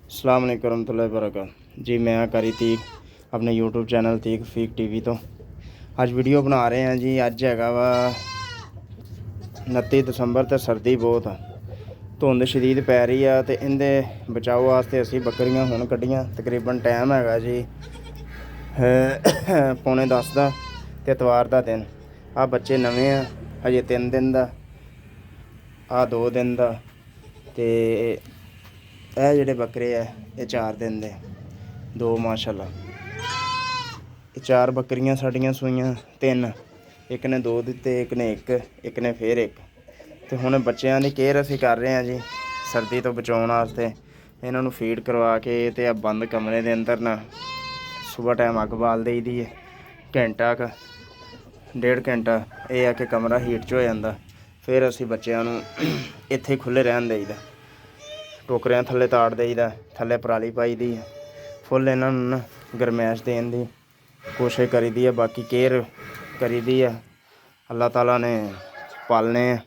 अस्सलाम वालेकुम रहमतुल्लाहि वबरकातुहू जी। मैं करी तीक अपने यूट्यूब चैनल तीक फीक टीवी तो अज वीडियो बना रहे हैं जी। अज हैगा वा 29 दसंबर तो सर्दी बहुत आ, धुंद शदीद पै रही है तो इनके बचाव वास्ते असी बकरियां हुण कड्ढियां। तकरीबन टाइम हैगा जी 9:45 का ते इतवार का दिन। आ बच्चे नवे आ, हजे 3 दिन का, आ 2 दिन का, ते ਇਹ ਜਿਹੜੇ ਬੱਕਰੇ ਆ ਇਹ 4 ਦਿਨ ਦੇ, 2 ਮਾਸ਼ਾਅੱਲਾ। ਇਹ 4 ਬੱਕਰੀਆਂ ਸਾਡੀਆਂ ਸੂਈਆਂ, 3 ਇੱਕ ਨੇ 2 ਦਿੱਤੇ, ਇੱਕ ਨੇ ਫਿਰ ਇੱਕ। ਤੇ ਹੁਣ ਬੱਚਿਆਂ ਦੀ ਕੇਅਰ ਅਸੀਂ ਕਰ ਰਹੇ ਹਾਂ ਜੀ ਸਰਦੀ ਤੋਂ ਬਚਾਉਣ ਵਾਸਤੇ। ਇਹਨਾਂ ਨੂੰ ਫੀਡ ਕਰਵਾ ਕੇ ਤੇ ਆ ਬੰਦ ਕਮਰੇ ਦੇ ਅੰਦਰ ਨਾ ਸਵੇਰ ਟਾਈਮ ਅੱਗ ਬਾਲ ਦੇਈਦੀ ਹੈ, ਘੰਟਾ ਕੁ 1.5 ਘੰਟਾ। ਇਹ ਆ ਕਿ ਕਮਰਾ ਹੀਟ 'ਚ ਹੋ ਜਾਂਦਾ। ਫਿਰ ਅਸੀਂ ਬੱਚਿਆਂ ਨੂੰ ਇੱਥੇ ਖੁੱਲ੍ਹੇ ਰਹਿਣ ਦੇਈਦਾ, ਟੋਕਰਿਆਂ ਥੱਲੇ ਤਾੜ ਦੇਈਦਾ, ਥੱਲੇ ਪਰਾਲੀ ਪਾਈ ਦੀ ਹੈ। ਫੁੱਲ ਇਹਨਾਂ ਨੂੰ ਨਾ ਗਰਮੈਸ਼ ਦੇਣ ਦੀ ਕੋਸ਼ਿਸ਼ ਕਰੀਦੀ ਹੈ, ਬਾਕੀ ਕੇਅਰ ਕਰੀਦੀ ਹੈ। ਅੱਲਾਹ ਤਾਲਾ ਨੇ ਪਾਲਣੇ ਆ,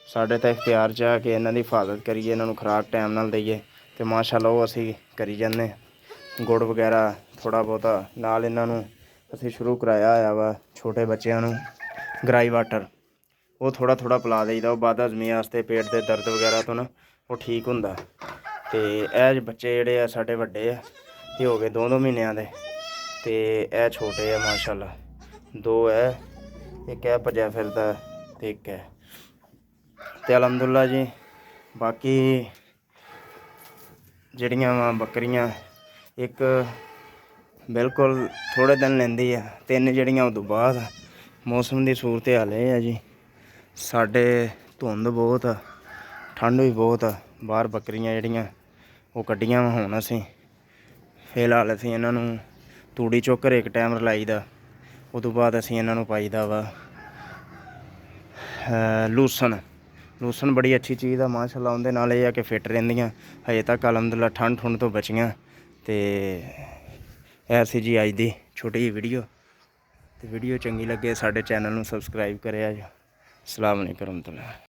ਸਾਡੇ ਤਾਂ ਇਖਤਿਆਰ 'ਚ ਆ ਕਿ ਇਹਨਾਂ ਦੀ ਹਿਫਾਜ਼ਤ ਕਰੀਏ, ਇਹਨਾਂ ਨੂੰ ਖੁਰਾਕ ਟਾਈਮ ਨਾਲ ਦਈਏ। ਅਤੇ ਮਾਸ਼ਾਅੱਲਾ ਉਹ ਅਸੀਂ ਕਰੀ ਜਾਂਦੇ। ਗੁੜ ਵਗੈਰਾ ਥੋੜ੍ਹਾ ਬਹੁਤਾ ਨਾਲ ਇਹਨਾਂ ਨੂੰ ਅਸੀਂ ਸ਼ੁਰੂ ਕਰਾਇਆ ਹੋਇਆ ਵਾ। ਛੋਟੇ ਬੱਚਿਆਂ ਨੂੰ ਗਰਾਈ ਵਾਟਰ ਉਹ ਥੋੜ੍ਹਾ ਪਿਲਾ ਦੇਈਦਾ। ਉਹ ਬਦ ਹਜ਼ਮੀ ਵਾਸਤੇ, ਪੇਟ ਦੇ ਦਰਦ ਵਗੈਰਾ ਤੋਂ ਨਾ ਉਹ ਠੀਕ ਹੁੰਦਾ। ਅਤੇ ਇਹ ਬੱਚੇ ਜਿਹੜੇ ਆ ਸਾਡੇ ਵੱਡੇ ਆ, ਇਹ ਹੋ ਗਏ 2 ਮਹੀਨਿਆਂ ਦੇ, ਅਤੇ ਇਹ ਛੋਟੇ ਆ ਮਾਸ਼ਾਅੱਲਾ। 2 ਹੈ, ਇੱਕ ਹੈ ਭੱਜਿਆ ਫਿਰਦਾ ਅਤੇ ਇੱਕ ਹੈ। ਅਤੇ ਅਲਹਮਦੁਲਿਲਾ ਜੀ। ਬਾਕੀ ਜਿਹੜੀਆਂ ਵਾ ਬੱਕਰੀਆਂ ਇੱਕ ਬਿਲਕੁਲ ਥੋੜ੍ਹੇ ਦਿਨ ਲੈਂਦੀ ਆ, 3 ਜਿਹੜੀਆਂ ਉਦੋਂ ਬਾਅਦ। ਮੌਸਮ ਦੀ ਸੂਰਤ ਹਾਲ ਇਹ ਆ ਜੀ, ਸਾਡੇ ਧੁੰਦ ਬਹੁਤ ਆ, ਠੰਡ ਵੀ ਬਹੁਤ ਆ। ਬਾਹਰ ਬੱਕਰੀਆਂ ਜਿਹੜੀਆਂ ਉਹ ਕੱਢੀਆਂ ਵਾ ਹੁਣ ਅਸੀਂ। ਫਿਲਹਾਲ ਅਸੀਂ ਇਹਨਾਂ ਨੂੰ ਤੂੜੀ ਚੋਕਰ ਇੱਕ ਟਾਈਮ ਰਲਾਈ ਦਾ, ਉਦੋਂ ਬਾਅਦ ਅਸੀਂ ਇਹਨਾਂ ਨੂੰ ਪਾਈਦਾ ਵਾ ਲੂਸਨ ਬੜੀ ਅੱਛੀ ਚੀਜ਼ ਆ ਮਾਸ਼ਾਅੱਲਾ। ਉਹਦੇ ਨਾਲ ਇਹ ਆ ਕਿ ਫਿੱਟ ਰਹਿੰਦੀਆਂ। ਹਜੇ ਤੱਕ ਅਲਹਮਦੁਲਿਲਾ ਠੰਡ ਤੋਂ ਬਚੀਆਂ। ਅਤੇ ਇਹ ਸੀ ਜੀ ਅੱਜ ਦੀ ਛੋਟੀ ਜਿਹੀ ਵੀਡੀਓ। ਅਤੇ ਵੀਡੀਓ ਚੰਗੀ ਲੱਗੇ ਸਾਡੇ ਚੈਨਲ ਨੂੰ ਸਬਸਕ੍ਰਾਈਬ ਕਰਿਆ ਜੀ। ਅਸਲਾਮ ਵਾਲੇਕੁਮ ਰਹਿਮਤੁल्लाह।